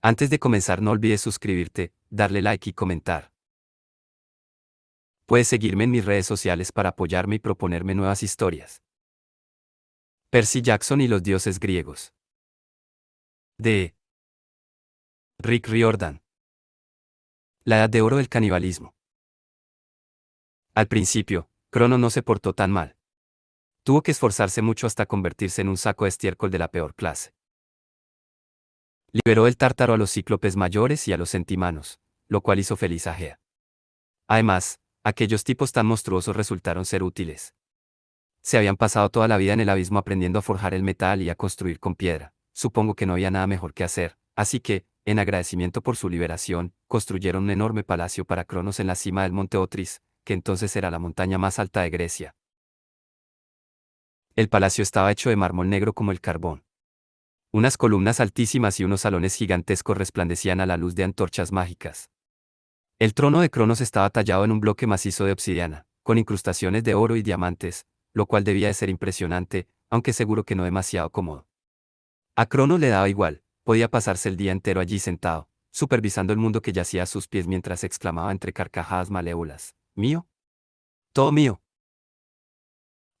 Antes de comenzar no olvides suscribirte, darle like y comentar. Puedes seguirme en mis redes sociales para apoyarme y proponerme nuevas historias. Percy Jackson y los dioses griegos. De Rick Riordan. La edad de oro del canibalismo. Al principio, Crono no se portó tan mal. Tuvo que esforzarse mucho hasta convertirse en un saco de estiércol de la peor clase. Liberó del tártaro a los cíclopes mayores y a los centimanos, lo cual hizo feliz a Gea. Además, aquellos tipos tan monstruosos resultaron ser útiles. Se habían pasado toda la vida en el abismo aprendiendo a forjar el metal y a construir con piedra. Supongo que no había nada mejor que hacer, así que, en agradecimiento por su liberación, construyeron un enorme palacio para Cronos en la cima del monte Otris, que entonces era la montaña más alta de Grecia. El palacio estaba hecho de mármol negro como el carbón. Unas columnas altísimas y unos salones gigantescos resplandecían a la luz de antorchas mágicas. El trono de Cronos estaba tallado en un bloque macizo de obsidiana, con incrustaciones de oro y diamantes, lo cual debía de ser impresionante, aunque seguro que no demasiado cómodo. A Cronos le daba igual, podía pasarse el día entero allí sentado, supervisando el mundo que yacía a sus pies mientras exclamaba entre carcajadas malévolas: ¿Mío? Todo mío.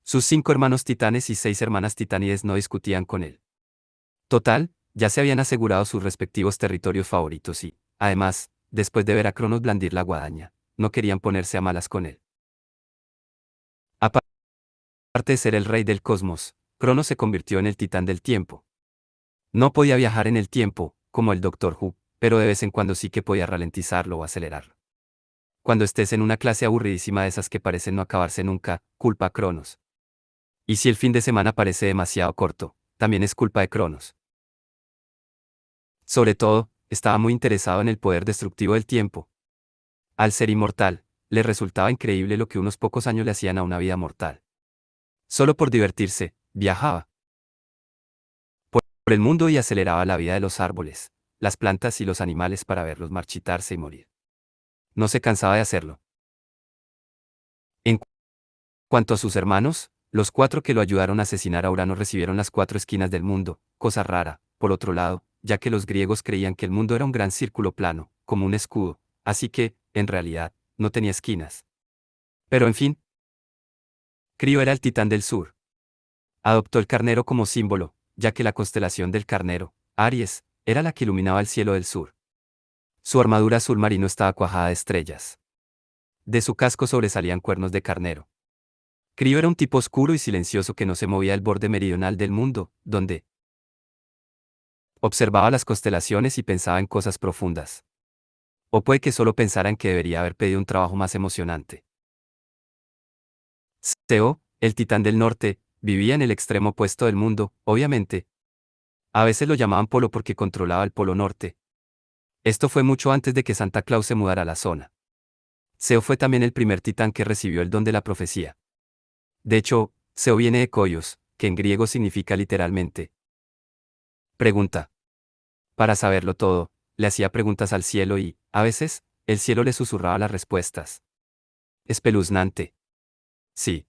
Sus 5 hermanos titanes y 6 hermanas titánides no discutían con él. Total, ya se habían asegurado sus respectivos territorios favoritos y, además, después de ver a Cronos blandir la guadaña, no querían ponerse a malas con él. Aparte de ser el rey del cosmos, Cronos se convirtió en el titán del tiempo. No podía viajar en el tiempo, como el Doctor Who, pero de vez en cuando sí que podía ralentizarlo o acelerarlo. Cuando estés en una clase aburridísima de esas que parecen no acabarse nunca, culpa a Cronos. Y si el fin de semana parece demasiado corto, también es culpa de Cronos. Sobre todo, estaba muy interesado en el poder destructivo del tiempo. Al ser inmortal, le resultaba increíble lo que unos pocos años le hacían a una vida mortal. Solo por divertirse, viajaba por el mundo y aceleraba la vida de los árboles, las plantas y los animales para verlos marchitarse y morir. No se cansaba de hacerlo. En cuanto a sus hermanos, los 4 que lo ayudaron a asesinar a Urano recibieron las 4 esquinas del mundo, cosa rara, por otro lado, ya que los griegos creían que el mundo era un gran círculo plano, como un escudo, así que, en realidad, no tenía esquinas. Pero en fin, Crio era el titán del sur. Adoptó el carnero como símbolo, ya que la constelación del carnero, Aries, era la que iluminaba el cielo del sur. Su armadura azul marino estaba cuajada de estrellas. De su casco sobresalían cuernos de carnero. Crio era un tipo oscuro y silencioso que no se movía del borde meridional del mundo, donde observaba las constelaciones y pensaba en cosas profundas. O puede que solo pensara en que debería haber pedido un trabajo más emocionante. Seo, el titán del norte, vivía en el extremo opuesto del mundo, obviamente. A veces lo llamaban Polo porque controlaba el Polo Norte. Esto fue mucho antes de que Santa Claus se mudara a la zona. Seo fue también el primer titán que recibió el don de la profecía. De hecho, Seo viene de Koios, que en griego significa literalmente pregunta. Para saberlo todo, le hacía preguntas al cielo y, a veces, el cielo le susurraba las respuestas. Espeluznante. Sí.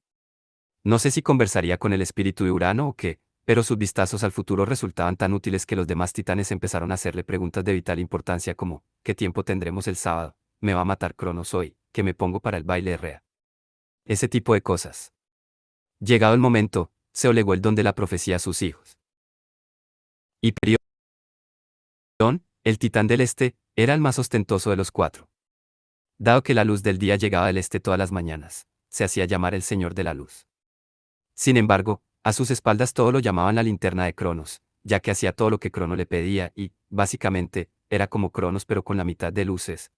No sé si conversaría con el espíritu de Urano o qué, pero sus vistazos al futuro resultaban tan útiles que los demás titanes empezaron a hacerle preguntas de vital importancia como: ¿qué tiempo tendremos el sábado? ¿Me va a matar Cronos hoy? ¿Qué me pongo para el baile de Rea? Ese tipo de cosas. Llegado el momento, se legó el don de la profecía a sus hijos. Y Perión, el titán del este, era el más ostentoso de los 4. Dado que la luz del día llegaba del este todas las mañanas, se hacía llamar el Señor de la Luz. Sin embargo, a sus espaldas todo lo llamaban la linterna de Cronos, ya que hacía todo lo que Crono le pedía y, básicamente, era como Cronos pero con la mitad de luces.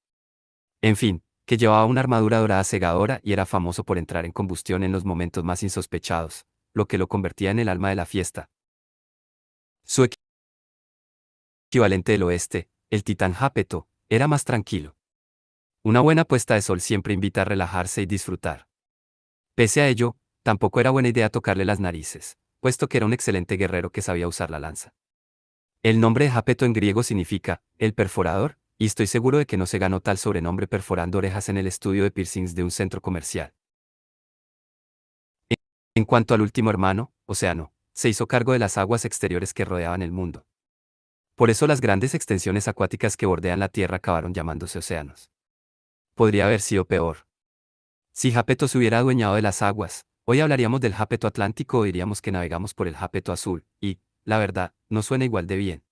En fin, que llevaba una armadura dorada cegadora y era famoso por entrar en combustión en los momentos más insospechados, lo que lo convertía en el alma de la fiesta. Su equivalente del oeste, el titán Jápeto, era más tranquilo. Una buena puesta de sol siempre invita a relajarse y disfrutar. Pese a ello, tampoco era buena idea tocarle las narices, puesto que era un excelente guerrero que sabía usar la lanza. El nombre de Jápeto en griego significa el perforador, y estoy seguro de que no se ganó tal sobrenombre perforando orejas en el estudio de piercings de un centro comercial. En cuanto al último hermano, Océano, se hizo cargo de las aguas exteriores que rodeaban el mundo. Por eso las grandes extensiones acuáticas que bordean la Tierra acabaron llamándose océanos. Podría haber sido peor. Si Jápeto se hubiera adueñado de las aguas, hoy hablaríamos del Jápeto Atlántico o diríamos que navegamos por el Jápeto Azul, y, la verdad, no suena igual de bien.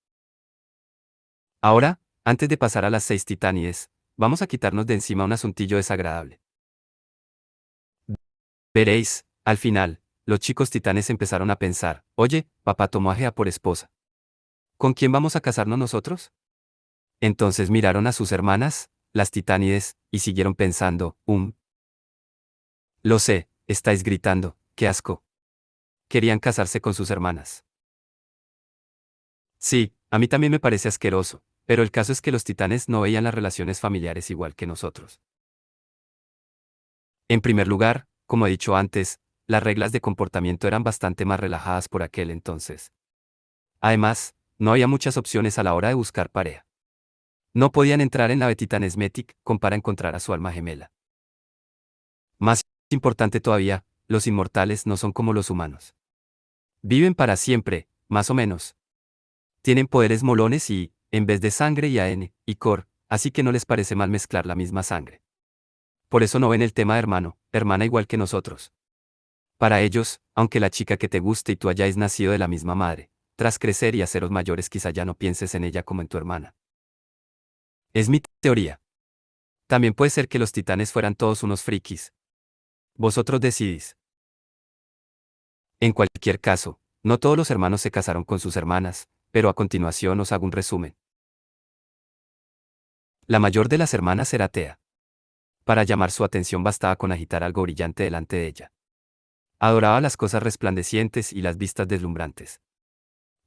Ahora, antes de pasar a las 6 titánides, vamos a quitarnos de encima un asuntillo desagradable. Veréis, al final, los chicos titanes empezaron a pensar, oye, papá tomó a Gea por esposa. ¿Con quién vamos a casarnos nosotros? Entonces miraron a sus hermanas, las titánides, y siguieron pensando, lo sé, estáis gritando, qué asco. Querían casarse con sus hermanas. Sí, a mí también me parece asqueroso, pero el caso es que los titanes no veían las relaciones familiares igual que nosotros. En primer lugar, como he dicho antes, las reglas de comportamiento eran bastante más relajadas por aquel entonces. Además, no había muchas opciones a la hora de buscar pareja. No podían entrar en la Betitanesmetic para encontrar a su alma gemela. Más importante todavía, los inmortales no son como los humanos. Viven para siempre, más o menos. Tienen poderes molones y, en vez de sangre y AN, y core, así que no les parece mal mezclar la misma sangre. Por eso no ven el tema de hermano, hermana igual que nosotros. Para ellos, aunque la chica que te guste y tú hayáis nacido de la misma madre, tras crecer y haceros mayores quizá ya no pienses en ella como en tu hermana. Es mi teoría. También puede ser que los titanes fueran todos unos frikis. Vosotros decidís. En cualquier caso, no todos los hermanos se casaron con sus hermanas, pero a continuación os hago un resumen. La mayor de las hermanas era Tea. Para llamar su atención bastaba con agitar algo brillante delante de ella. Adoraba las cosas resplandecientes y las vistas deslumbrantes.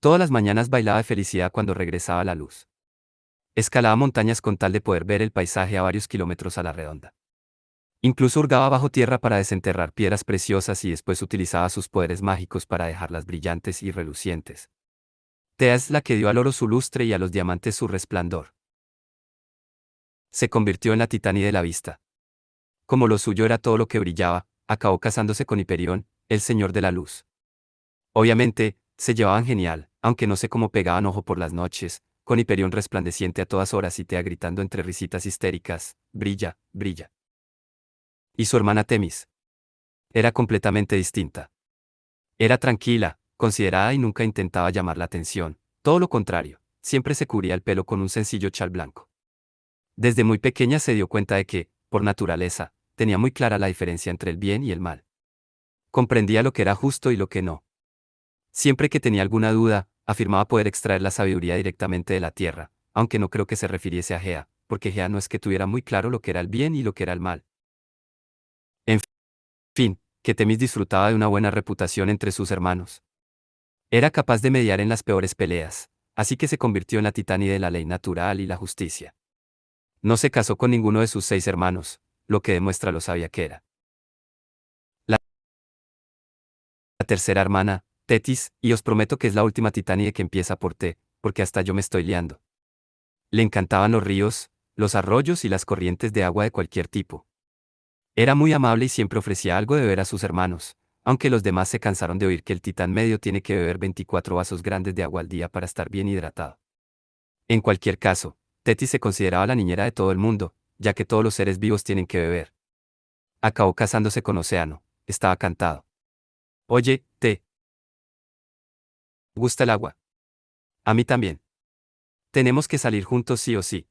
Todas las mañanas bailaba de felicidad cuando regresaba la luz. Escalaba montañas con tal de poder ver el paisaje a varios kilómetros a la redonda. Incluso hurgaba bajo tierra para desenterrar piedras preciosas y después utilizaba sus poderes mágicos para dejarlas brillantes y relucientes. Tea es la que dio al oro su lustre y a los diamantes su resplandor. Se convirtió en la titánide de la vista. Como lo suyo era todo lo que brillaba, acabó casándose con Hiperión, el señor de la luz. Obviamente, se llevaban genial, aunque no sé cómo pegaban ojo por las noches, con Hiperión resplandeciente a todas horas y Tea gritando entre risitas histéricas, brilla, brilla. Y su hermana Temis. Era completamente distinta. Era tranquila, considerada y nunca intentaba llamar la atención, todo lo contrario, siempre se cubría el pelo con un sencillo chal blanco. Desde muy pequeña se dio cuenta de que, por naturaleza, tenía muy clara la diferencia entre el bien y el mal. Comprendía lo que era justo y lo que no. Siempre que tenía alguna duda, afirmaba poder extraer la sabiduría directamente de la tierra, aunque no creo que se refiriese a Gea, porque Gea no es que tuviera muy claro lo que era el bien y lo que era el mal. En fin, que Temis disfrutaba de una buena reputación entre sus hermanos. Era capaz de mediar en las peores peleas, así que se convirtió en la titánide de la ley natural y la justicia. No se casó con ninguno de sus 6 hermanos, lo que demuestra lo sabia que era. La tercera hermana, Tetis, y os prometo que es la última titánide que empieza por T, porque hasta yo me estoy liando. Le encantaban los ríos, los arroyos y las corrientes de agua de cualquier tipo. Era muy amable y siempre ofrecía algo de beber a sus hermanos, aunque los demás se cansaron de oír que el titán medio tiene que beber 24 vasos grandes de agua al día para estar bien hidratado. En cualquier caso, Tetis se consideraba la niñera de todo el mundo, ya que todos los seres vivos tienen que beber. Acabó casándose con Océano, estaba cantado. Oye, ¿te gusta el agua? A mí también. Tenemos que salir juntos sí o sí.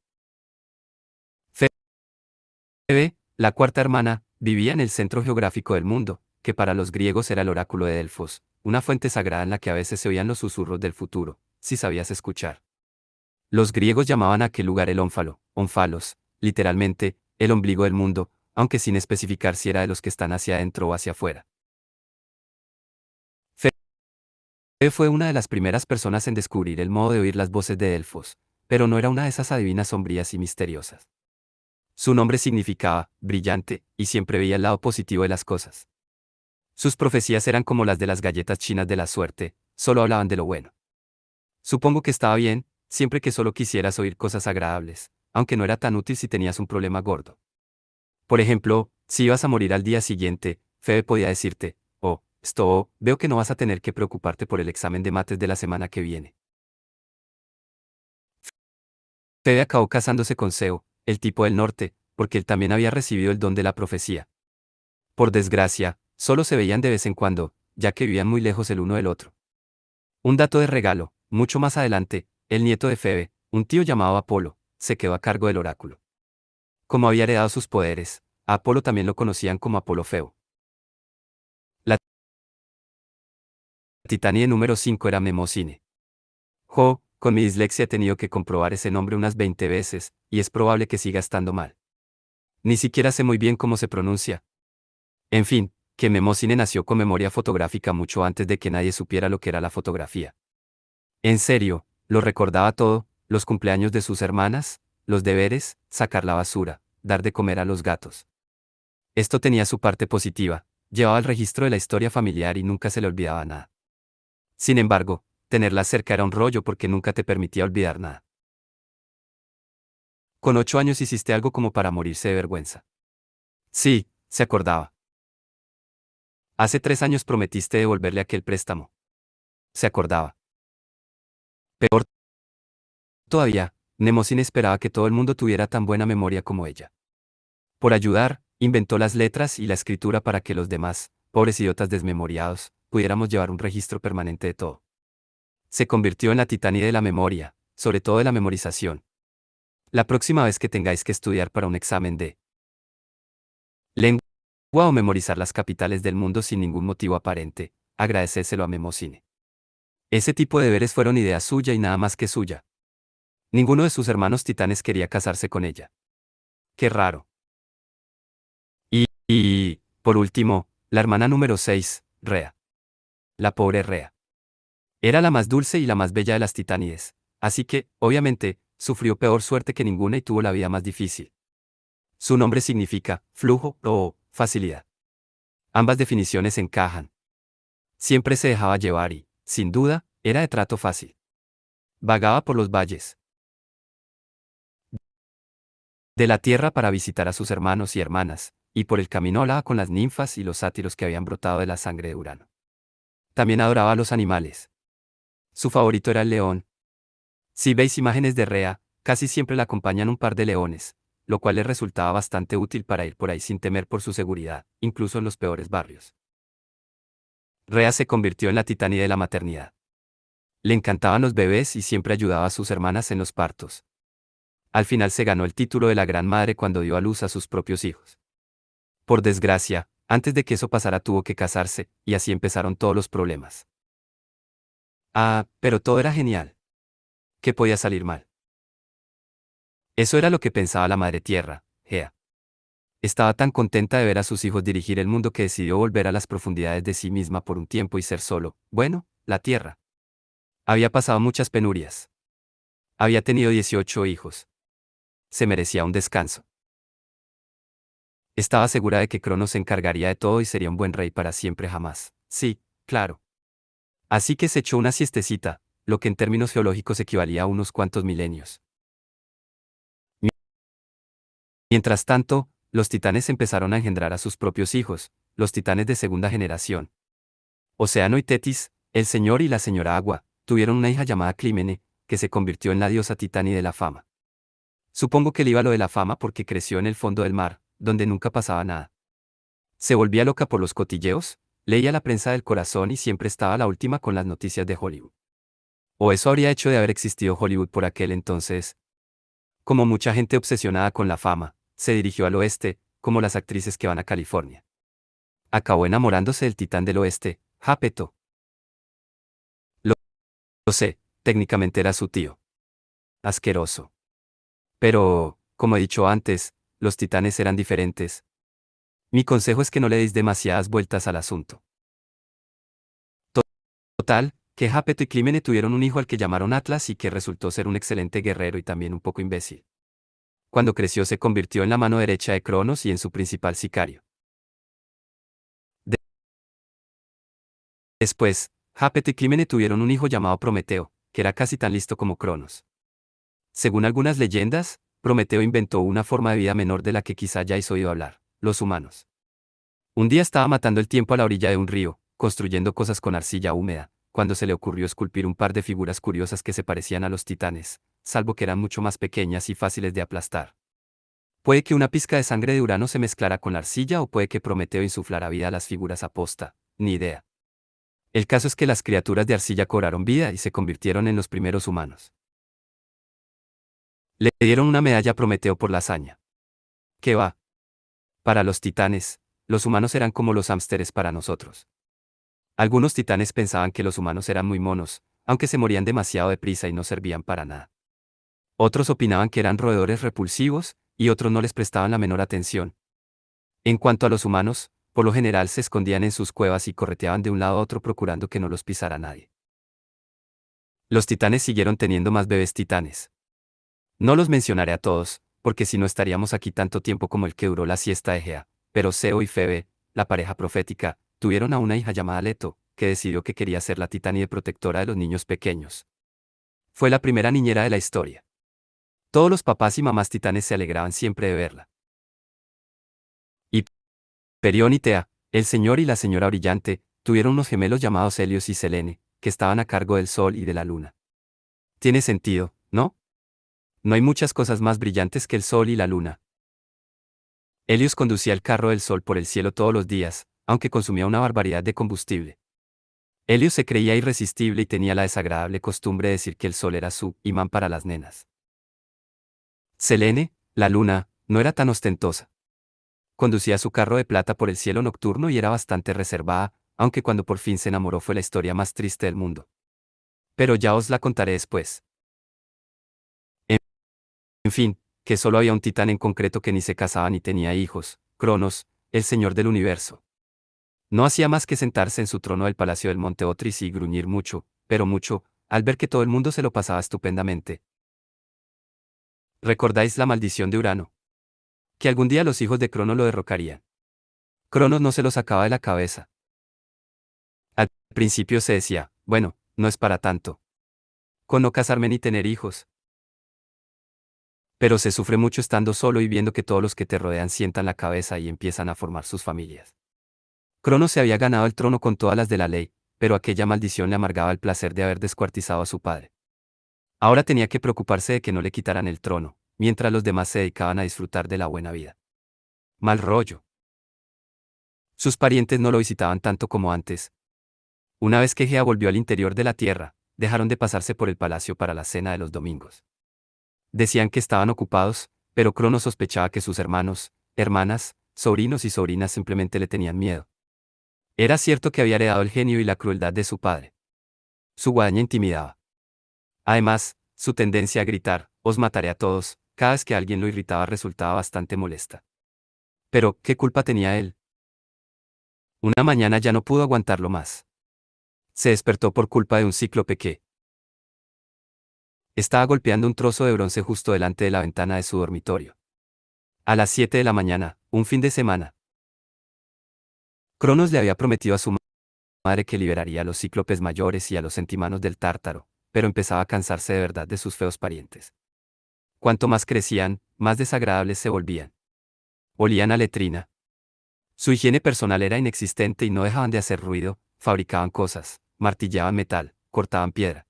Febe, la cuarta hermana, vivía en el centro geográfico del mundo, que para los griegos era el oráculo de Delfos, una fuente sagrada en la que a veces se oían los susurros del futuro, si sabías escuchar. Los griegos llamaban a aquel lugar el ónfalo, onfalos, literalmente, el ombligo del mundo, aunque sin especificar si era de los que están hacia adentro o hacia afuera. Febe fue una de las primeras personas en descubrir el modo de oír las voces de Delfos, pero no era una de esas adivinas sombrías y misteriosas. Su nombre significaba, brillante, y siempre veía el lado positivo de las cosas. Sus profecías eran como las de las galletas chinas de la suerte, solo hablaban de lo bueno. Supongo que estaba bien, siempre que solo quisieras oír cosas agradables, aunque no era tan útil si tenías un problema gordo. Por ejemplo, si ibas a morir al día siguiente, Febe podía decirte, oh, veo que no vas a tener que preocuparte por el examen de mates de la semana que viene. Febe acabó casándose con Zeo, el tipo del norte, porque él también había recibido el don de la profecía. Por desgracia, solo se veían de vez en cuando, ya que vivían muy lejos el uno del otro. Un dato de regalo, mucho más adelante, el nieto de Febe, un tío llamado Apolo, se quedó a cargo del oráculo. Como había heredado sus poderes, a Apolo también lo conocían como Apolo Feo. La titánide número 5 era Mnemosine. Con mi dislexia he tenido que comprobar ese nombre unas 20 veces, y es probable que siga estando mal. Ni siquiera sé muy bien cómo se pronuncia. En fin, que Mnemosine nació con memoria fotográfica mucho antes de que nadie supiera lo que era la fotografía. En serio, lo recordaba todo, los cumpleaños de sus hermanas, los deberes, sacar la basura, dar de comer a los gatos. Esto tenía su parte positiva, llevaba el registro de la historia familiar y nunca se le olvidaba nada. Sin embargo, tenerla cerca era un rollo porque nunca te permitía olvidar nada. Con 8 años hiciste algo como para morirse de vergüenza. Sí, se acordaba. Hace 3 años prometiste devolverle aquel préstamo. Se acordaba. Peor todavía, Mnemosine esperaba que todo el mundo tuviera tan buena memoria como ella. Por ayudar, inventó las letras y la escritura para que los demás, pobres idiotas desmemoriados, pudiéramos llevar un registro permanente de todo. Se convirtió en la titánide de la memoria, sobre todo de la memorización. La próxima vez que tengáis que estudiar para un examen de lengua o memorizar las capitales del mundo sin ningún motivo aparente, agradecérselo a Mnemosine. Ese tipo de deberes fueron idea suya y nada más que suya. Ninguno de sus hermanos titanes quería casarse con ella. Qué raro. Por último, la hermana número 6, Rea. La pobre Rea. Era la más dulce y la más bella de las titánides, así que, obviamente, sufrió peor suerte que ninguna y tuvo la vida más difícil. Su nombre significa flujo o facilidad. Ambas definiciones encajan. Siempre se dejaba llevar y, sin duda, era de trato fácil. Vagaba por los valles de la tierra para visitar a sus hermanos y hermanas, y por el camino hablaba con las ninfas y los sátiros que habían brotado de la sangre de Urano. También adoraba a los animales. Su favorito era el león. Si veis imágenes de Rea, casi siempre la acompañan un par de leones, lo cual le resultaba bastante útil para ir por ahí sin temer por su seguridad, incluso en los peores barrios. Rea se convirtió en la titania de la maternidad. Le encantaban los bebés y siempre ayudaba a sus hermanas en los partos. Al final se ganó el título de la Gran Madre cuando dio a luz a sus propios hijos. Por desgracia, antes de que eso pasara tuvo que casarse, y así empezaron todos los problemas. Pero todo era genial. ¿Qué podía salir mal? Eso era lo que pensaba la Madre Tierra, Gea. Estaba tan contenta de ver a sus hijos dirigir el mundo que decidió volver a las profundidades de sí misma por un tiempo y ser solo, bueno, la Tierra. Había pasado muchas penurias. Había tenido 18 hijos. Se merecía un descanso. Estaba segura de que Cronos se encargaría de todo y sería un buen rey para siempre jamás. Sí, claro. Así que se echó una siestecita, lo que en términos geológicos equivalía a unos cuantos milenios. Mientras tanto, los titanes empezaron a engendrar a sus propios hijos, los titanes de segunda generación. Océano y Tetis, el señor y la señora Agua, tuvieron una hija llamada Clímene, que se convirtió en la diosa titani de la fama. Supongo que le iba lo de la fama porque creció en el fondo del mar, donde nunca pasaba nada. Se volvía loca por los cotilleos, leía la prensa del corazón y siempre estaba a la última con las noticias de Hollywood. O eso habría hecho de haber existido Hollywood por aquel entonces. Como mucha gente obsesionada con la fama, se dirigió al oeste, como las actrices que van a California. Acabó enamorándose del titán del oeste, Jápeto. Lo sé, técnicamente era su tío. Asqueroso. Pero, como he dicho antes, los titanes eran diferentes. Mi consejo es que no le deis demasiadas vueltas al asunto. Total, que Jápeto y Clímene tuvieron un hijo al que llamaron Atlas y que resultó ser un excelente guerrero y también un poco imbécil. Cuando creció se convirtió en la mano derecha de Cronos y en su principal sicario. Después, Jápeto y Clímene tuvieron un hijo llamado Prometeo, que era casi tan listo como Cronos. Según algunas leyendas, Prometeo inventó una forma de vida menor de la que quizá hayáis oído hablar, los humanos. Un día estaba matando el tiempo a la orilla de un río, construyendo cosas con arcilla húmeda, cuando se le ocurrió esculpir un par de figuras curiosas que se parecían a los titanes, salvo que eran mucho más pequeñas y fáciles de aplastar. Puede que una pizca de sangre de Urano se mezclara con la arcilla o puede que Prometeo insuflara vida a las figuras aposta, ni idea. El caso es que las criaturas de arcilla cobraron vida y se convirtieron en los primeros humanos. Le dieron una medalla a Prometeo por la hazaña. ¿Qué va? Para los titanes, los humanos eran como los hámsteres para nosotros. Algunos titanes pensaban que los humanos eran muy monos, aunque se morían demasiado deprisa y no servían para nada. Otros opinaban que eran roedores repulsivos, y otros no les prestaban la menor atención. En cuanto a los humanos, por lo general se escondían en sus cuevas y correteaban de un lado a otro procurando que no los pisara nadie. Los titanes siguieron teniendo más bebés titanes. No los mencionaré a todos, porque si no estaríamos aquí tanto tiempo como el que duró la siesta de Gea, pero Zeo y Febe, la pareja profética, tuvieron a una hija llamada Leto, que decidió que quería ser la titánide protectora de los niños pequeños. Fue la primera niñera de la historia. Todos los papás y mamás titanes se alegraban siempre de verla. Y Perión y Tea, el señor y la señora brillante, tuvieron unos gemelos llamados Helios y Selene, que estaban a cargo del sol y de la luna. Tiene sentido, ¿no? No hay muchas cosas más brillantes que el sol y la luna. Helios conducía el carro del sol por el cielo todos los días, aunque consumía una barbaridad de combustible. Helios se creía irresistible y tenía la desagradable costumbre de decir que el sol era su imán para las nenas. Selene, la luna, no era tan ostentosa. Conducía su carro de plata por el cielo nocturno y era bastante reservada, aunque cuando por fin se enamoró fue la historia más triste del mundo. Pero ya os la contaré después. En fin, que solo había un titán en concreto que ni se casaba ni tenía hijos, Cronos, el señor del universo. No hacía más que sentarse en su trono del palacio del monte Otris y gruñir mucho, pero mucho, al ver que todo el mundo se lo pasaba estupendamente. ¿Recordáis la maldición de Urano? Que algún día los hijos de Cronos lo derrocarían. Cronos no se lo sacaba de la cabeza. Al principio se decía, bueno, no es para tanto. Con no casarme ni tener hijos. Pero se sufre mucho estando solo y viendo que todos los que te rodean sientan la cabeza y empiezan a formar sus familias. Cronos se había ganado el trono con todas las de la ley, pero aquella maldición le amargaba el placer de haber descuartizado a su padre. Ahora tenía que preocuparse de que no le quitaran el trono, mientras los demás se dedicaban a disfrutar de la buena vida. Mal rollo. Sus parientes no lo visitaban tanto como antes. Una vez que Gea volvió al interior de la tierra, dejaron de pasarse por el palacio para la cena de los domingos. Decían que estaban ocupados, pero Cronos sospechaba que sus hermanos, hermanas, sobrinos y sobrinas simplemente le tenían miedo. Era cierto que había heredado el genio y la crueldad de su padre. Su guadaña intimidaba. Además, su tendencia a gritar, os mataré a todos, cada vez que alguien lo irritaba resultaba bastante molesta. Pero, ¿qué culpa tenía él? Una mañana ya no pudo aguantarlo más. Se despertó por culpa de un cíclope que estaba golpeando un trozo de bronce justo delante de la ventana de su dormitorio. A las 7 de la mañana, un fin de semana. Cronos le había prometido a su madre que liberaría a los cíclopes mayores y a los centimanos del Tártaro, pero empezaba a cansarse de verdad de sus feos parientes. Cuanto más crecían, más desagradables se volvían. Olían a letrina. Su higiene personal era inexistente y no dejaban de hacer ruido, fabricaban cosas, martillaban metal, cortaban piedra.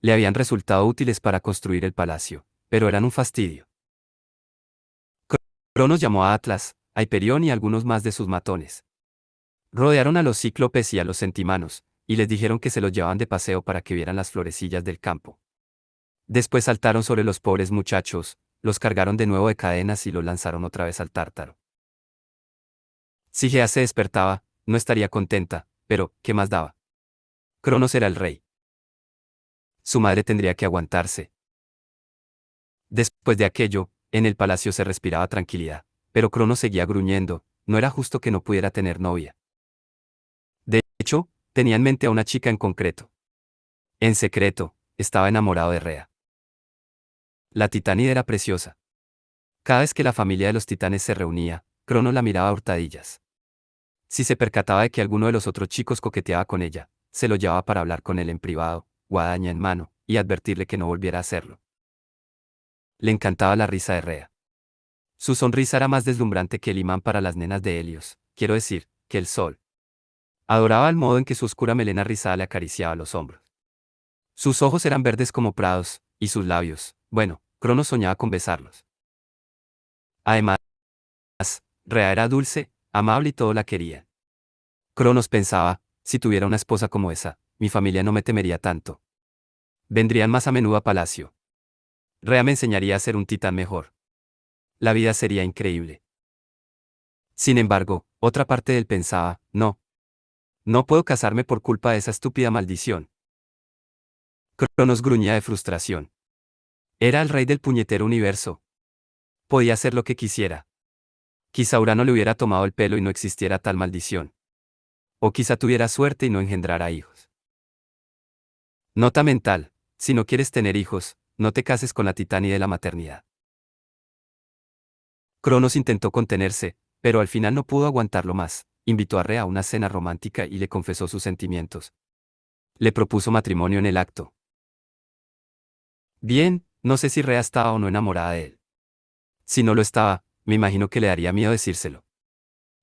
Le habían resultado útiles para construir el palacio, pero eran un fastidio. Cronos llamó a Atlas, a Hiperión y a algunos más de sus matones. Rodearon a los cíclopes y a los centimanos, y les dijeron que se los llevaban de paseo para que vieran las florecillas del campo. Después saltaron sobre los pobres muchachos, los cargaron de nuevo de cadenas y los lanzaron otra vez al Tártaro. Si Gea se despertaba, no estaría contenta, pero, ¿qué más daba? Cronos era el rey. Su madre tendría que aguantarse. Después de aquello, en el palacio se respiraba tranquilidad, pero Cronos seguía gruñendo, no era justo que no pudiera tener novia. De hecho, tenía en mente a una chica en concreto. En secreto, estaba enamorado de Rea. La titánide era preciosa. Cada vez que la familia de los titanes se reunía, Cronos la miraba a hurtadillas. Si se percataba de que alguno de los otros chicos coqueteaba con ella, se lo llevaba para hablar con él en privado, guadaña en mano, y advertirle que no volviera a hacerlo. Le encantaba la risa de Rea. Su sonrisa era más deslumbrante que el imán para las nenas de Helios, quiero decir, que el sol. Adoraba el modo en que su oscura melena rizada le acariciaba los hombros. Sus ojos eran verdes como prados, y sus labios, bueno, Cronos soñaba con besarlos. Además, Rea era dulce, amable y todo la quería. Cronos pensaba, si tuviera una esposa como esa, mi familia no me temería tanto. Vendrían más a menudo a palacio. Rea me enseñaría a ser un titán mejor. La vida sería increíble. Sin embargo, otra parte de él pensaba, no. No puedo casarme por culpa de esa estúpida maldición. Cronos gruñía de frustración. Era el rey del puñetero universo. Podía hacer lo que quisiera. Quizá Urano le hubiera tomado el pelo y no existiera tal maldición. O quizá tuviera suerte y no engendrara hijos. Nota mental: si no quieres tener hijos, no te cases con la titania de la maternidad. Cronos intentó contenerse, pero al final no pudo aguantarlo más. Invitó a Rea a una cena romántica y le confesó sus sentimientos. Le propuso matrimonio en el acto. Bien, no sé si Rea estaba o no enamorada de él. Si no lo estaba, me imagino que le daría miedo decírselo.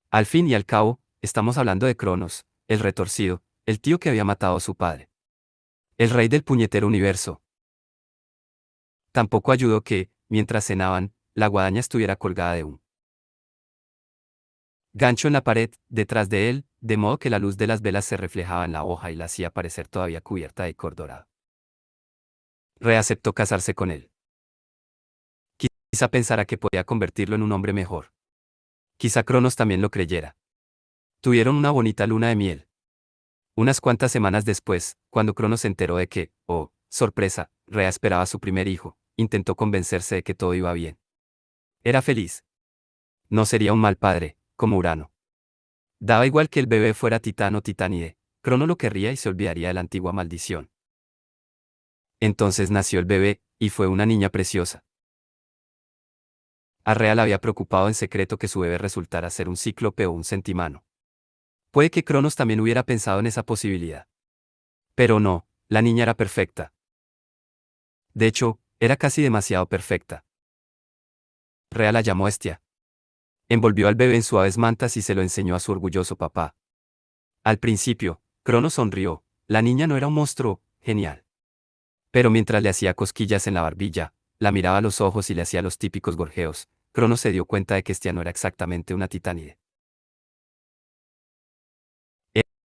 Al fin y al cabo, estamos hablando de Cronos, el retorcido, el tío que había matado a su padre. El rey del puñetero universo. Tampoco ayudó que, mientras cenaban, la guadaña estuviera colgada de un gancho en la pared, detrás de él, de modo que la luz de las velas se reflejaba en la hoja y la hacía parecer todavía cubierta de cor dorado. Rea aceptó casarse con él. Quizá pensara que podía convertirlo en un hombre mejor. Quizá Cronos también lo creyera. Tuvieron una bonita luna de miel. Unas cuantas semanas después, cuando Cronos se enteró de que, oh, sorpresa, Rea esperaba a su primer hijo, intentó convencerse de que todo iba bien. Era feliz. No sería un mal padre, como Urano. Daba igual que el bebé fuera titán o titánide, Crono lo querría y se olvidaría de la antigua maldición. Entonces nació el bebé, y fue una niña preciosa. A Rea le había preocupado en secreto que su bebé resultara ser un cíclope o un centimano. Puede que Cronos también hubiera pensado en esa posibilidad. Pero no, la niña era perfecta. De hecho, era casi demasiado perfecta. Rea la llamó Hestia. Envolvió al bebé en suaves mantas y se lo enseñó a su orgulloso papá. Al principio, Cronos sonrió, la niña no era un monstruo, genial. Pero mientras le hacía cosquillas en la barbilla, la miraba a los ojos y le hacía los típicos gorjeos, Cronos se dio cuenta de que Hestia no era exactamente una titánide.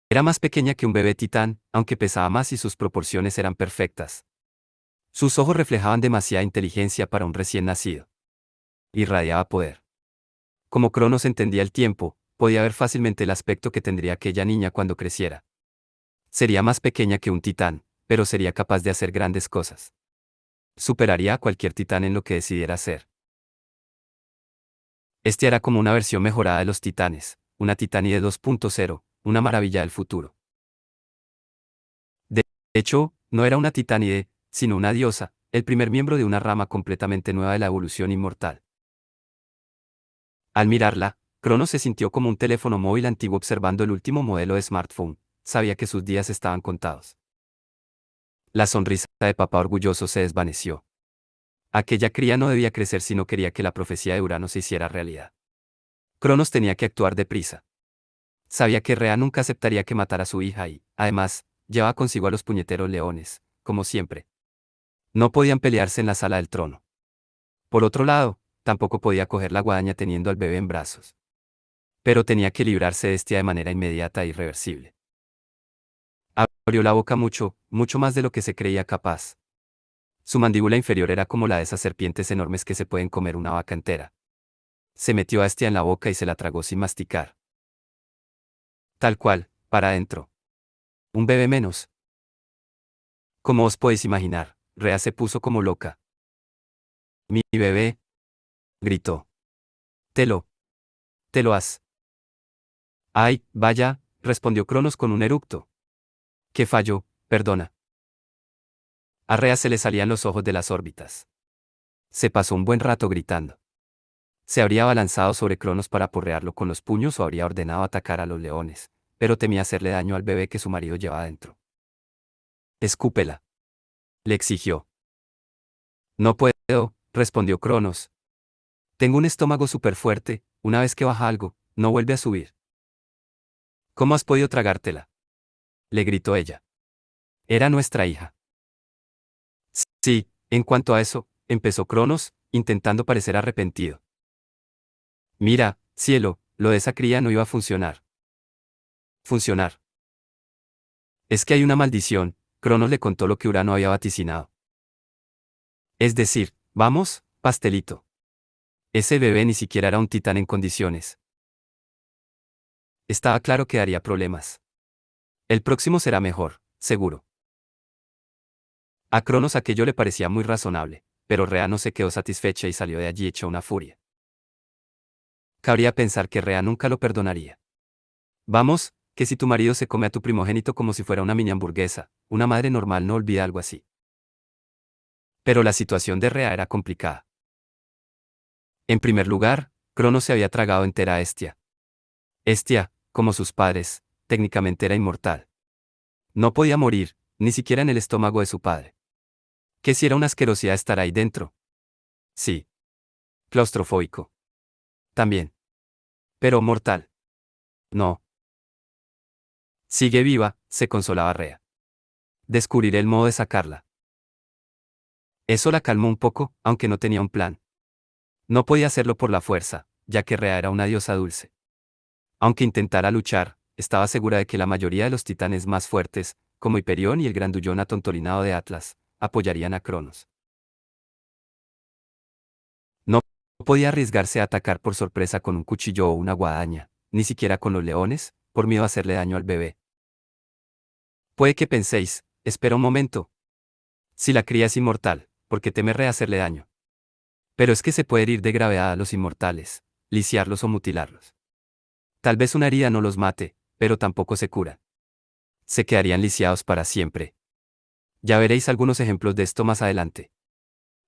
Era más pequeña que un bebé titán, aunque pesaba más y sus proporciones eran perfectas. Sus ojos reflejaban demasiada inteligencia para un recién nacido. Irradiaba poder. Como Cronos entendía el tiempo, podía ver fácilmente el aspecto que tendría aquella niña cuando creciera. Sería más pequeña que un titán, pero sería capaz de hacer grandes cosas. Superaría a cualquier titán en lo que decidiera hacer. Este era como una versión mejorada de los titanes, una titánide 2.0, una maravilla del futuro. De hecho, no era una titánide, sino una diosa, el primer miembro de una rama completamente nueva de la evolución inmortal. Al mirarla, Cronos se sintió como un teléfono móvil antiguo observando el último modelo de smartphone, sabía que sus días estaban contados. La sonrisa de papá orgulloso se desvaneció. Aquella cría no debía crecer si no quería que la profecía de Urano se hiciera realidad. Cronos tenía que actuar deprisa. Sabía que Rea nunca aceptaría que matara a su hija y, además, llevaba consigo a los puñeteros leones, como siempre. No podían pelearse en la sala del trono. Por otro lado, tampoco podía coger la guadaña teniendo al bebé en brazos. Pero tenía que librarse de Hestia de manera inmediata e irreversible. Abrió la boca mucho, mucho más de lo que se creía capaz. Su mandíbula inferior era como la de esas serpientes enormes que se pueden comer una vaca entera. Se metió a Hestia en la boca y se la tragó sin masticar. Tal cual, para adentro. Un bebé menos. Como os podéis imaginar, Rea se puso como loca. Mi bebé, gritó. Te lo, te lo has. Ay, vaya, respondió Cronos con un eructo. ¿Qué falló? Perdona. A Rea se le salían los ojos de las órbitas. Se pasó un buen rato gritando. Se habría abalanzado sobre Cronos para aporrearlo con los puños o habría ordenado atacar a los leones, pero temía hacerle daño al bebé que su marido llevaba dentro. Escúpela. Le exigió. No puedo, respondió Cronos. Tengo un estómago súper fuerte, una vez que baja algo, no vuelve a subir. ¿Cómo has podido tragártela? Le gritó ella. Era nuestra hija. Sí, En cuanto a eso, empezó Cronos, intentando parecer arrepentido. Mira, cielo, lo de esa cría no iba a funcionar. Funcionar. Es que hay una maldición, Cronos le contó lo que Urano había vaticinado. Es decir, vamos, pastelito. Ese bebé ni siquiera era un titán en condiciones. Estaba claro que daría problemas. El próximo será mejor, seguro. A Cronos aquello le parecía muy razonable, pero Rea no se quedó satisfecha y salió de allí hecha una furia. Cabría pensar que Rea nunca lo perdonaría. Vamos, que si tu marido se come a tu primogénito como si fuera una mini hamburguesa, una madre normal no olvida algo así. Pero la situación de Rea era complicada. En primer lugar, Cronos se había tragado entera a Hestia. Hestia, como sus padres, técnicamente era inmortal. No podía morir, ni siquiera en el estómago de su padre. ¿Que si era una asquerosidad estar ahí dentro? Sí. Claustrofóbico. También. Pero mortal. No. Sigue viva, se consolaba Rea. Descubriré el modo de sacarla. Eso la calmó un poco, aunque no tenía un plan. No podía hacerlo por la fuerza, ya que Rea era una diosa dulce. Aunque intentara luchar, estaba segura de que la mayoría de los titanes más fuertes, como Hiperión y el grandullón atontolinado de Atlas, apoyarían a Cronos. No podía arriesgarse a atacar por sorpresa con un cuchillo o una guadaña, ni siquiera con los leones, por miedo a hacerle daño al bebé. Puede que penséis, espera un momento. Si la cría es inmortal, ¿por qué teme hacerle daño? Pero es que se puede herir de gravedad a los inmortales, lisiarlos o mutilarlos. Tal vez una herida no los mate, pero tampoco se cura. Se quedarían lisiados para siempre. Ya veréis algunos ejemplos de esto más adelante.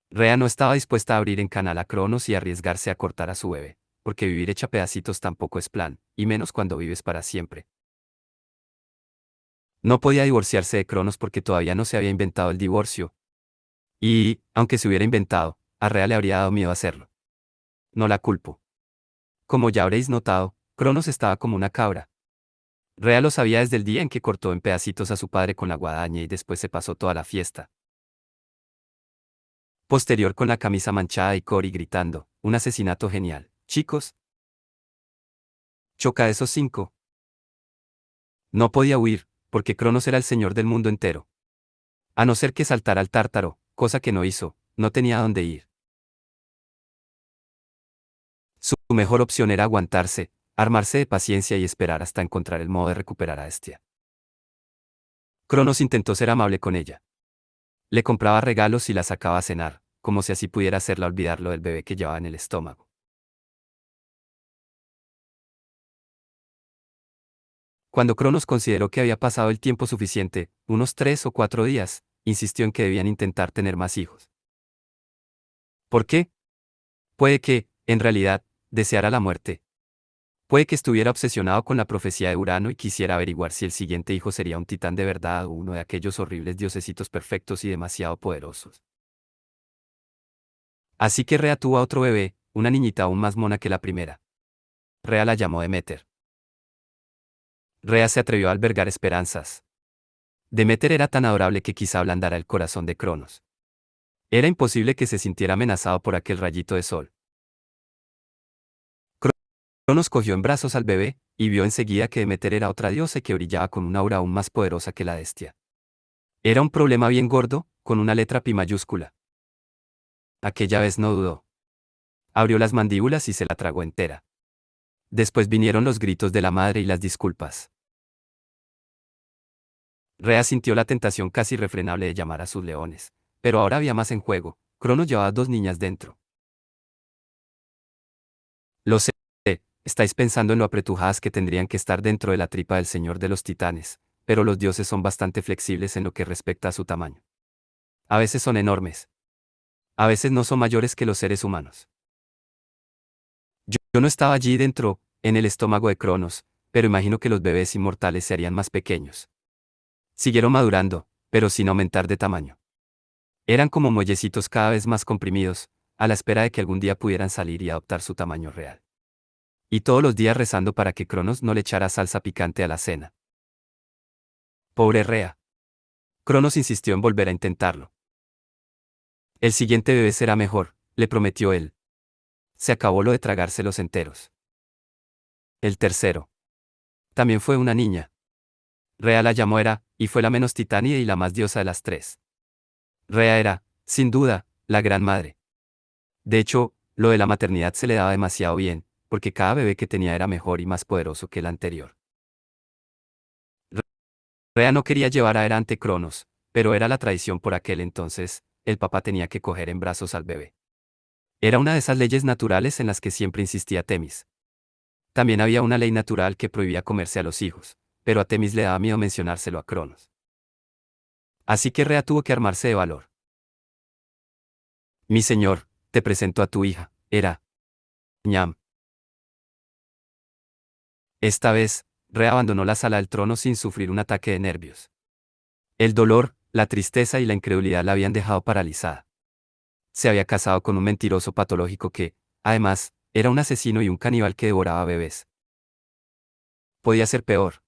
Rea no estaba dispuesta a abrir en canal a Cronos y arriesgarse a cortar a su bebé, porque vivir hecha pedacitos tampoco es plan, y menos cuando vives para siempre. No podía divorciarse de Cronos porque todavía no se había inventado el divorcio. Y, aunque se hubiera inventado, a Rea le habría dado miedo hacerlo. No la culpo. Como ya habréis notado, Cronos estaba como una cabra. Rea lo sabía desde el día en que cortó en pedacitos a su padre con la guadaña y después se pasó toda la fiesta. Posterior con la camisa manchada y Cory gritando, un asesinato genial. Chicos. Choca a esos 5. No podía huir, porque Cronos era el señor del mundo entero. A no ser que saltara al tártaro, cosa que no hizo, no tenía a dónde ir. Su mejor opción era aguantarse, armarse de paciencia y esperar hasta encontrar el modo de recuperar a Hestia. Cronos intentó ser amable con ella. Le compraba regalos y la sacaba a cenar, como si así pudiera hacerla olvidar lo del bebé que llevaba en el estómago. Cuando Cronos consideró que había pasado el tiempo suficiente, unos 3 o 4 días, insistió en que debían intentar tener más hijos. ¿Por qué? Puede que, en realidad, deseara la muerte. Puede que estuviera obsesionado con la profecía de Urano y quisiera averiguar si el siguiente hijo sería un titán de verdad o uno de aquellos horribles diosesitos perfectos y demasiado poderosos. Así que Rea tuvo a otro bebé, una niñita aún más mona que la primera. Rea la llamó Demeter. Rea se atrevió a albergar esperanzas. Demeter era tan adorable que quizá ablandara el corazón de Cronos. Era imposible que se sintiera amenazado por aquel rayito de sol. Cronos cogió en brazos al bebé, y vio enseguida que Demeter era otra diosa y que brillaba con una aura aún más poderosa que la de Hestia. Era un problema bien gordo, con una letra pi mayúscula. Aquella vez no dudó. Abrió las mandíbulas y se la tragó entera. Después vinieron los gritos de la madre y las disculpas. Rea sintió la tentación casi irrefrenable de llamar a sus leones, pero ahora había más en juego. Cronos llevaba 2 niñas dentro. Lo sé, estáis pensando en lo apretujadas que tendrían que estar dentro de la tripa del Señor de los Titanes, pero los dioses son bastante flexibles en lo que respecta a su tamaño. A veces son enormes. A veces no son mayores que los seres humanos. Yo no estaba allí dentro, en el estómago de Cronos, pero imagino que los bebés inmortales se harían más pequeños. Siguieron madurando, pero sin aumentar de tamaño. Eran como muellecitos cada vez más comprimidos, a la espera de que algún día pudieran salir y adoptar su tamaño real. Y todos los días rezando para que Cronos no le echara salsa picante a la cena. Pobre Rea. Cronos insistió en volver a intentarlo. El siguiente bebé será mejor, le prometió él. Se acabó lo de tragárselos enteros. El tercero. También fue una niña. Rea la llamó Hera, y fue la menos titánide y la más diosa de las tres. Rea era, sin duda, la gran madre. De hecho, lo de la maternidad se le daba demasiado bien, porque cada bebé que tenía era mejor y más poderoso que el anterior. Rea no quería llevar a Hera ante Cronos, pero era la tradición por aquel entonces, el papá tenía que coger en brazos al bebé. Era una de esas leyes naturales en las que siempre insistía Temis. También había una ley natural que prohibía comerse a los hijos, pero a Temis le daba miedo mencionárselo a Cronos. Así que Rea tuvo que armarse de valor. Mi señor, te presento a tu hija, Hera. Ñam. Esta vez, Rea abandonó la sala del trono sin sufrir un ataque de nervios. El dolor, la tristeza y la incredulidad la habían dejado paralizada. Se había casado con un mentiroso patológico que, además, era un asesino y un caníbal que devoraba bebés. Podía ser peor.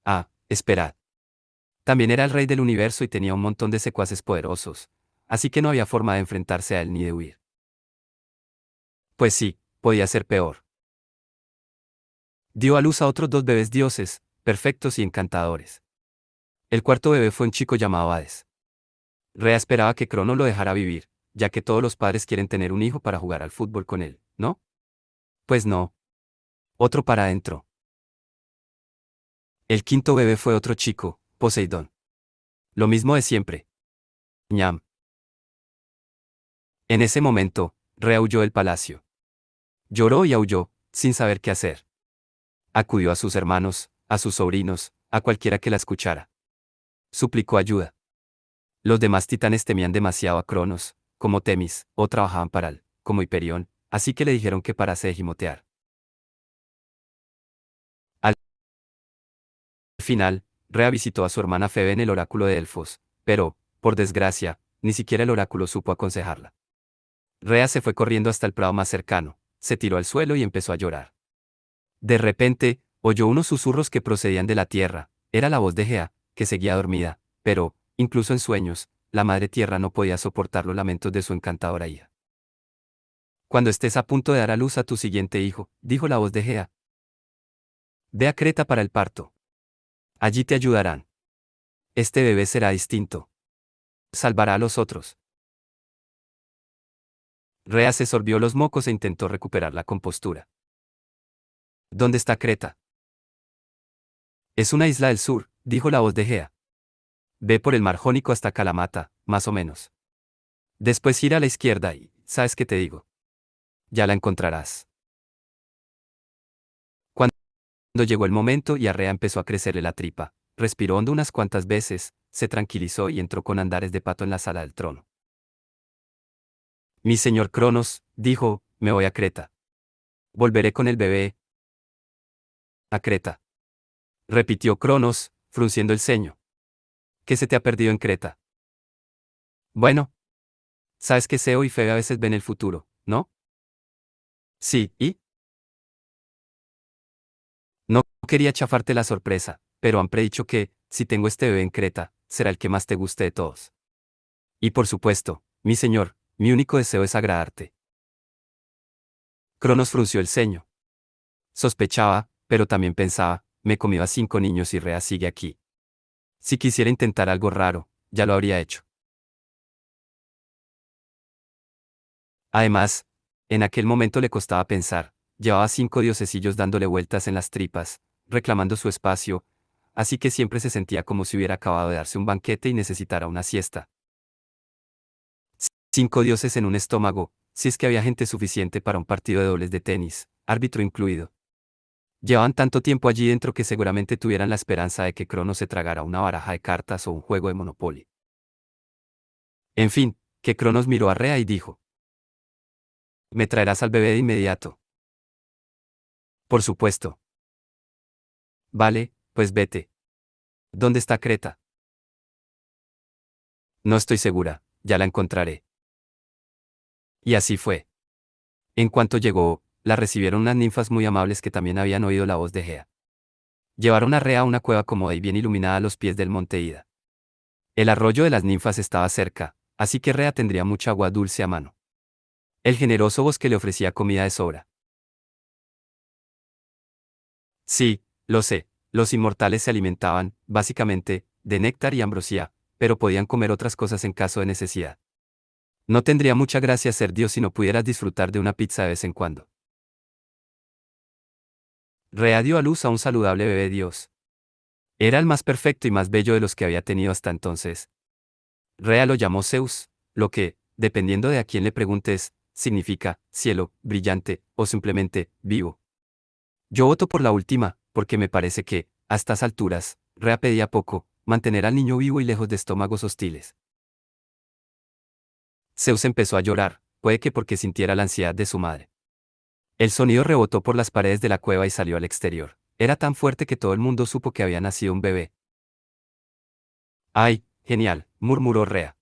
Ah, esperad. También era el rey del universo y tenía un montón de secuaces poderosos, así que no había forma de enfrentarse a él ni de huir. Pues sí, podía ser peor. Dio a luz a otros dos bebés dioses, perfectos y encantadores. El cuarto bebé fue un chico llamado Hades. Rea esperaba que Crono lo dejara vivir, ya que todos los padres quieren tener un hijo para jugar al fútbol con él, ¿no? Pues no. Otro para adentro. El quinto bebé fue otro chico, Poseidón. Lo mismo de siempre. Ñam. En ese momento, Rea huyó del palacio. Lloró y aulló, sin saber qué hacer. Acudió a sus hermanos, a sus sobrinos, a cualquiera que la escuchara. Suplicó ayuda. Los demás titanes temían demasiado a Cronos, como Temis, o trabajaban para él, como Hiperión, así que le dijeron que parase de gimotear. Al final, Rea visitó a su hermana Febe en el oráculo de Delfos, pero, por desgracia, ni siquiera el oráculo supo aconsejarla. Rea se fue corriendo hasta el prado más cercano, se tiró al suelo y empezó a llorar. De repente, oyó unos susurros que procedían de la tierra, era la voz de Gea, que seguía dormida, pero, incluso en sueños, la madre tierra no podía soportar los lamentos de su encantadora hija. Cuando estés a punto de dar a luz a tu siguiente hijo, dijo la voz de Gea, ve a Creta para el parto. Allí te ayudarán. Este bebé será distinto. Salvará a los otros. Rea se sorbió los mocos e intentó recuperar la compostura. ¿Dónde está Creta? Es una isla del sur, dijo la voz de Gea. Ve por el mar Jónico hasta Kalamata, más o menos. Después gira a la izquierda y, ¿sabes qué te digo? Ya la encontrarás. Cuando llegó el momento y a Rea empezó a crecerle la tripa, respiró hondo unas cuantas veces, se tranquilizó y entró con andares de pato en la sala del trono. Mi señor Cronos, dijo, me voy a Creta. Volveré con el bebé. A Creta. Repitió Cronos, frunciendo el ceño. ¿Qué se te ha perdido en Creta? Bueno. Sabes que Seo y Febe a veces ven el futuro, ¿no? Sí, ¿y? No quería chafarte la sorpresa, pero han predicho que, si tengo este bebé en Creta, será el que más te guste de todos. Y por supuesto, mi señor, mi único deseo es agradarte. Cronos frunció el ceño. Sospechaba, pero también pensaba, me comió a 5 niños y Rea sigue aquí. Si quisiera intentar algo raro, ya lo habría hecho. Además, en aquel momento le costaba pensar, llevaba 5 diosecillos dándole vueltas en las tripas, reclamando su espacio, así que siempre se sentía como si hubiera acabado de darse un banquete y necesitara una siesta. 5 dioses en un estómago, si es que había gente suficiente para un partido de dobles de tenis, árbitro incluido. Llevaban tanto tiempo allí dentro que seguramente tuvieran la esperanza de que Cronos se tragara una baraja de cartas o un juego de Monopoly. En fin, que Cronos miró a Rea y dijo: ¿Me traerás al bebé de inmediato? Por supuesto. Vale, pues vete. ¿Dónde está Creta? No estoy segura, ya la encontraré. Y así fue. En cuanto llegó, la recibieron unas ninfas muy amables que también habían oído la voz de Gea. Llevaron a Rea a una cueva cómoda y bien iluminada a los pies del monte Ida. El arroyo de las ninfas estaba cerca, así que Rea tendría mucha agua dulce a mano. El generoso bosque le ofrecía comida de sobra. Sí, lo sé, los inmortales se alimentaban, básicamente, de néctar y ambrosía, pero podían comer otras cosas en caso de necesidad. No tendría mucha gracia ser Dios si no pudieras disfrutar de una pizza de vez en cuando. Rea dio a luz a un saludable bebé Dios. Era el más perfecto y más bello de los que había tenido hasta entonces. Rea lo llamó Zeus, lo que, dependiendo de a quién le preguntes, significa cielo, brillante, o simplemente vivo. Yo voto por la última, porque me parece que, a estas alturas, Rea pedía poco, mantener al niño vivo y lejos de estómagos hostiles. Zeus empezó a llorar, puede que porque sintiera la ansiedad de su madre. El sonido rebotó por las paredes de la cueva y salió al exterior. Era tan fuerte que todo el mundo supo que había nacido un bebé. ¡Ay, genial!, murmuró Rea.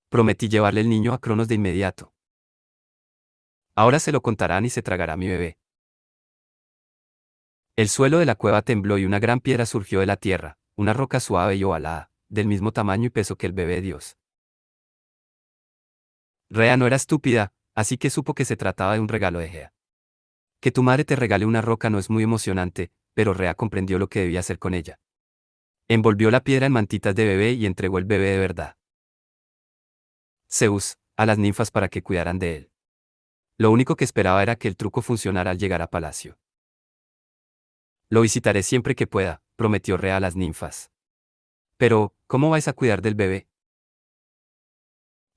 Prometí llevarle el niño a Cronos de inmediato. Ahora se lo contarán y se tragará mi bebé. El suelo de la cueva tembló y una gran piedra surgió de la tierra, una roca suave y ovalada, del mismo tamaño y peso que el bebé Dios. Rea no era estúpida, así que supo que se trataba de un regalo de Gea. Que tu madre te regale una roca no es muy emocionante, pero Rea comprendió lo que debía hacer con ella. Envolvió la piedra en mantitas de bebé y entregó el bebé de verdad. Zeus, a las ninfas para que cuidaran de él. Lo único que esperaba era que el truco funcionara al llegar a palacio. Lo visitaré siempre que pueda, prometió Rea a las ninfas. Pero, ¿cómo vais a cuidar del bebé?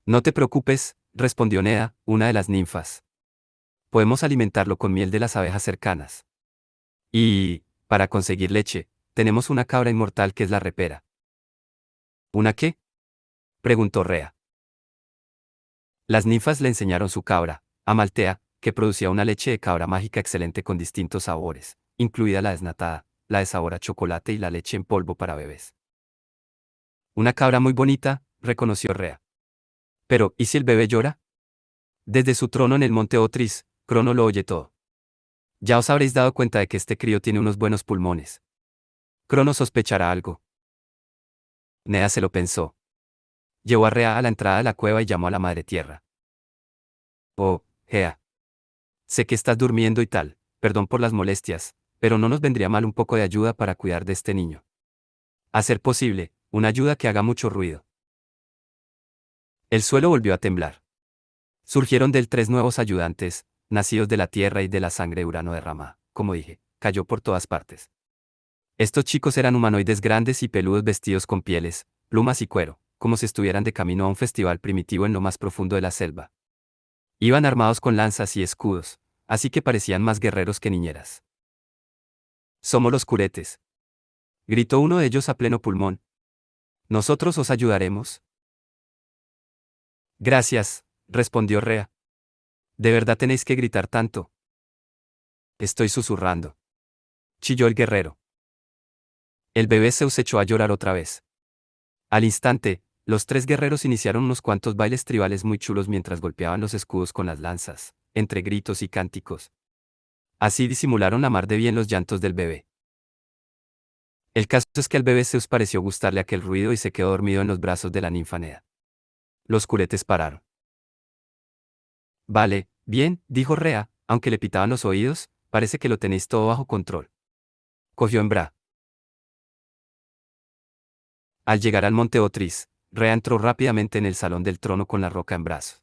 No te preocupes, respondió Nea, una de las ninfas. Podemos alimentarlo con miel de las abejas cercanas. Y, para conseguir leche, tenemos una cabra inmortal que es la repera. ¿Una qué?, preguntó Rea. Las ninfas le enseñaron su cabra, Amaltea, que producía una leche de cabra mágica excelente con distintos sabores, incluida la desnatada, la de sabor a chocolate y la leche en polvo para bebés. Una cabra muy bonita, reconoció Rea. Pero, ¿y si el bebé llora? Desde su trono en el monte Otris, Crono lo oye todo. Ya os habréis dado cuenta de que este crío tiene unos buenos pulmones. Crono sospechará algo. Nea se lo pensó. Llevó a Rea a la entrada de la cueva y llamó a la madre tierra. Oh, Gea. Sé que estás durmiendo y tal, perdón por las molestias, pero no nos vendría mal un poco de ayuda para cuidar de este niño. A ser posible, una ayuda que haga mucho ruido. El suelo volvió a temblar. Surgieron de él 3 nuevos ayudantes, nacidos de la tierra y de la sangre de Urano derramada. Como dije, cayó por todas partes. Estos chicos eran humanoides grandes y peludos vestidos con pieles, plumas y cuero, como si estuvieran de camino a un festival primitivo en lo más profundo de la selva. Iban armados con lanzas y escudos, así que parecían más guerreros que niñeras. Somos los curetes, gritó uno de ellos a pleno pulmón. ¿Nosotros os ayudaremos? Gracias, respondió Rea. ¿De verdad tenéis que gritar tanto? Estoy susurrando, chilló el guerrero. El bebé Zeus echó a llorar otra vez. Al instante, los 3 guerreros iniciaron unos cuantos bailes tribales muy chulos mientras golpeaban los escudos con las lanzas, entre gritos y cánticos. Así disimularon a mar de bien los llantos del bebé. El caso es que al bebé Zeus pareció gustarle aquel ruido y se quedó dormido en los brazos de la ninfa Nea. Los curetes pararon. Vale, bien, dijo Rea, aunque le pitaban los oídos, parece que lo tenéis todo bajo control. Cogió en bra. Al llegar al monte Otris, Rea entró rápidamente en el salón del trono con la roca en brazos.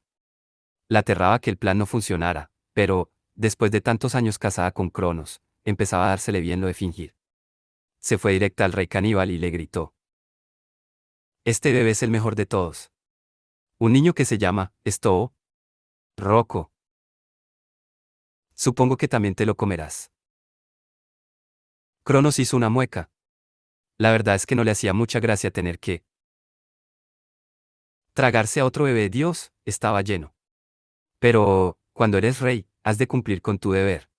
La aterraba que el plan no funcionara, pero, después de tantos años casada con Cronos, empezaba a dársele bien lo de fingir. Se fue directa al rey caníbal y le gritó. Este bebé es el mejor de todos. Un niño que se llama, Estoo. Rocco. Supongo que también te lo comerás. Cronos hizo una mueca. La verdad es que no le hacía mucha gracia tener que tragarse a otro bebé. Dios, estaba lleno. Pero, cuando eres rey, has de cumplir con tu deber.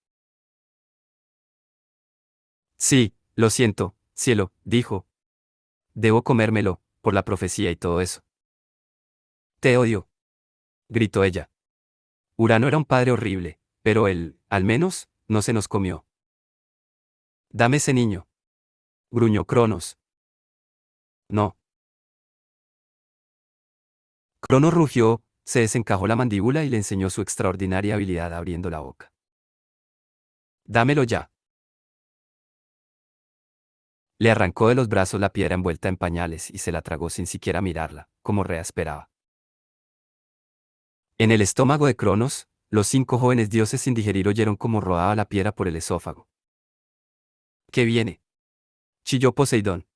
Sí, lo siento, cielo, dijo. Debo comérmelo, por la profecía y todo eso. Te odio, gritó ella. Urano era un padre horrible, pero él, al menos, no se nos comió. Dame ese niño, gruñó Cronos. No. Cronos rugió, se desencajó la mandíbula y le enseñó su extraordinaria habilidad abriendo la boca. Dámelo ya. Le arrancó de los brazos la piedra envuelta en pañales y se la tragó sin siquiera mirarla, como Rea esperaba. En el estómago de Cronos, los 5 jóvenes dioses sin digerir oyeron cómo rodaba la piedra por el esófago. ¿Qué viene? Chilló Poseidón.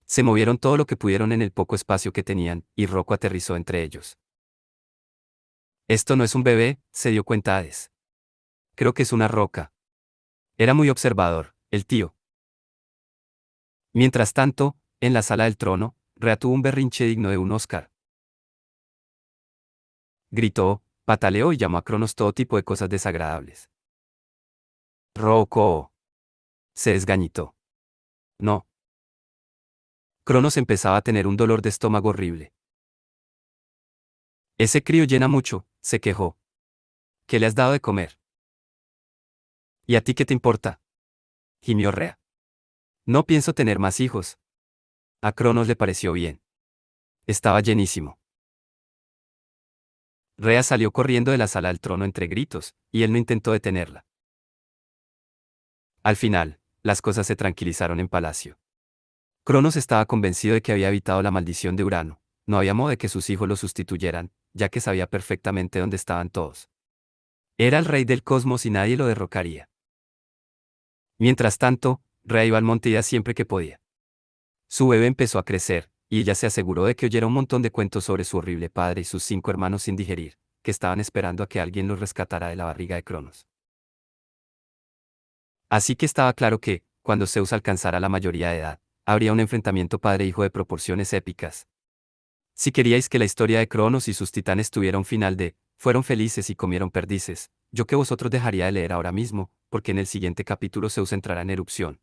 Se movieron todo lo que pudieron en el poco espacio que tenían, y Rocco aterrizó entre ellos. Esto no es un bebé, se dio cuenta Hades. Creo que es una roca. Era muy observador, el tío. Mientras tanto, en la sala del trono, Rea tuvo un berrinche digno de un Oscar. Gritó, pataleó y llamó a Cronos todo tipo de cosas desagradables. Rocco. Se desgañitó. No. Cronos empezaba a tener un dolor de estómago horrible. Ese crío llena mucho, se quejó. ¿Qué le has dado de comer? ¿Y a ti qué te importa? Gimió Rea. No pienso tener más hijos. A Cronos le pareció bien. Estaba llenísimo. Rea salió corriendo de la sala del trono entre gritos, y él no intentó detenerla. Al final, las cosas se tranquilizaron en palacio. Cronos estaba convencido de que había evitado la maldición de Urano, no había modo de que sus hijos lo sustituyeran, ya que sabía perfectamente dónde estaban todos. Era el rey del cosmos y nadie lo derrocaría. Mientras tanto, Rea iba al monte Ida siempre que podía. Su bebé empezó a crecer, y ella se aseguró de que oyera un montón de cuentos sobre su horrible padre y sus 5 hermanos sin digerir, que estaban esperando a que alguien los rescatara de la barriga de Cronos. Así que estaba claro que, cuando Zeus alcanzara la mayoría de edad, habría un enfrentamiento padre-hijo de proporciones épicas. Si queríais que la historia de Cronos y sus titanes tuviera un final de, fueron felices y comieron perdices, yo que vosotros dejaría de leer ahora mismo, porque en el siguiente capítulo Zeus entrará en erupción,